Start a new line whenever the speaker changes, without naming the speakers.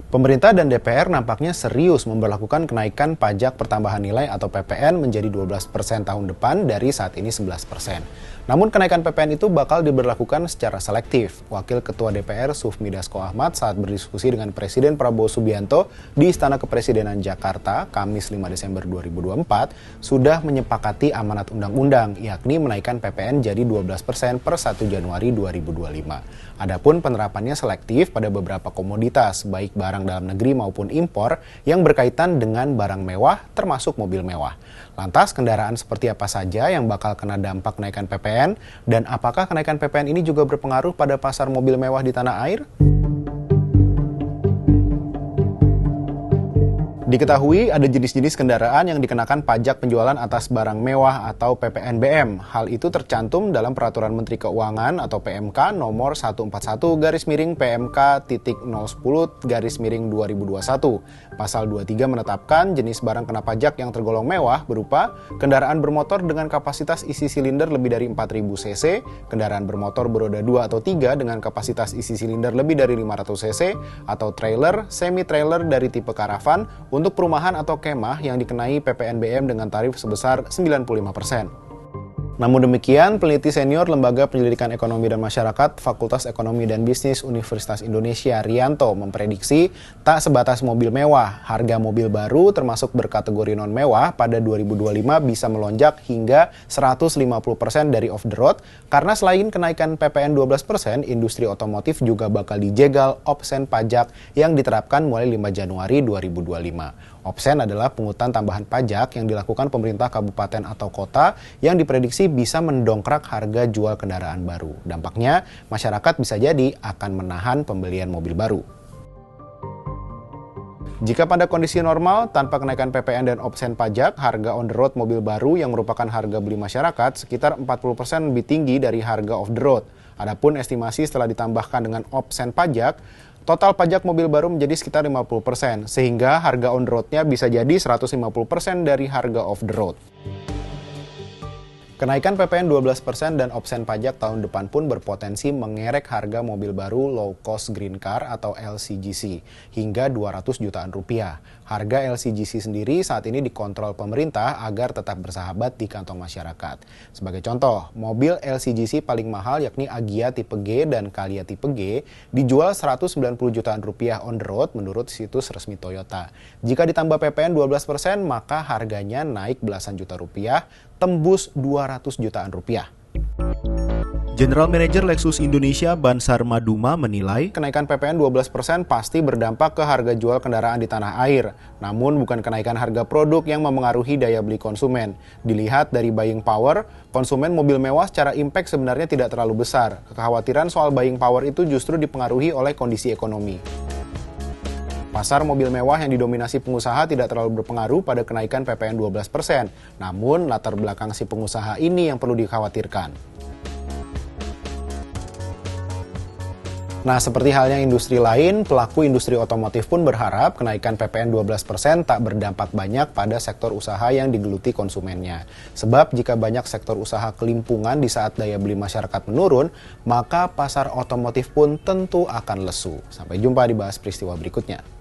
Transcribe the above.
Pemerintah dan DPR nampaknya serius memberlakukan kenaikan pajak pertambahan nilai atau PPN menjadi 12% tahun depan dari saat ini 11%. Namun kenaikan PPN itu bakal diberlakukan secara selektif. Wakil Ketua DPR Sufmi Dasko Ahmad saat berdiskusi dengan Presiden Prabowo Subianto di Istana Kepresidenan Jakarta, Kamis 5 Desember 2024, sudah menyepakati amanat undang-undang, yakni menaikkan PPN jadi 12% per 1 Januari 2025. Adapun penerapannya selektif pada beberapa komoditas, baik barang dalam negeri maupun impor yang berkaitan dengan barang mewah termasuk mobil mewah. Lantas kendaraan seperti apa saja yang bakal kena dampak kenaikan PPN dan apakah kenaikan PPN ini juga berpengaruh pada pasar mobil mewah di tanah air? Diketahui ada jenis-jenis kendaraan yang dikenakan pajak penjualan atas barang mewah atau PPNBM. Hal itu tercantum dalam Peraturan Menteri Keuangan atau PMK nomor 141-PMK-010-2021. Pasal 23 menetapkan jenis barang kena pajak yang tergolong mewah berupa kendaraan bermotor dengan kapasitas isi silinder lebih dari 4000 cc, kendaraan bermotor beroda 2 atau 3 dengan kapasitas isi silinder lebih dari 500 cc, atau trailer, semi-trailer dari tipe karavan, untuk perumahan atau kemah yang dikenai PPNBM dengan tarif sebesar 95%. Namun demikian, peneliti senior Lembaga Penyelidikan Ekonomi dan Masyarakat Fakultas Ekonomi dan Bisnis Universitas Indonesia Rianto memprediksi tak sebatas mobil mewah, harga mobil baru termasuk berkategori non-mewah pada 2025 bisa melonjak hingga 150% dari off the road karena selain kenaikan PPN 12%, industri otomotif juga bakal dijegal opsen pajak yang diterapkan mulai 5 Januari 2025. Opsen adalah pungutan tambahan pajak yang dilakukan pemerintah kabupaten atau kota yang diprediksi bisa mendongkrak harga jual kendaraan baru. Dampaknya, masyarakat bisa jadi akan menahan pembelian mobil baru. Jika pada kondisi normal, tanpa kenaikan PPN dan opsen pajak, harga on the road mobil baru yang merupakan harga beli masyarakat sekitar 40% lebih tinggi dari harga off the road. Adapun estimasi setelah ditambahkan dengan opsen pajak, total pajak mobil baru menjadi sekitar 50%, sehingga harga on the road-nya bisa jadi 150% dari harga off the road. Kenaikan PPN 12% dan opsen pajak tahun depan pun berpotensi mengerek harga mobil baru low cost green car atau LCGC hingga 200 jutaan rupiah. Harga LCGC sendiri saat ini dikontrol pemerintah agar tetap bersahabat di kantong masyarakat. Sebagai contoh, mobil LCGC paling mahal yakni Agya tipe G dan Calya tipe G dijual 190 jutaan rupiah on the road menurut situs resmi Toyota. Jika ditambah PPN 12%, maka harganya naik belasan juta rupiah, tembus 200 jutaan rupiah.
General Manager Lexus Indonesia Bansar Maduma menilai
kenaikan PPN 12% pasti berdampak ke harga jual kendaraan di tanah air. Namun bukan kenaikan harga produk yang memengaruhi daya beli konsumen. Dilihat dari buying power, konsumen mobil mewah secara impact sebenarnya tidak terlalu besar. Kekhawatiran soal buying power itu justru dipengaruhi oleh kondisi ekonomi. Pasar mobil mewah yang didominasi pengusaha tidak terlalu berpengaruh pada kenaikan PPN 12%. Namun latar belakang si pengusaha ini yang perlu dikhawatirkan. Nah, seperti halnya industri lain, pelaku industri otomotif pun berharap kenaikan PPN 12% tak berdampak banyak pada sektor usaha yang digeluti konsumennya. Sebab jika banyak sektor usaha kelimpungan di saat daya beli masyarakat menurun, maka pasar otomotif pun tentu akan lesu. Sampai jumpa di Bahas Peristiwa berikutnya.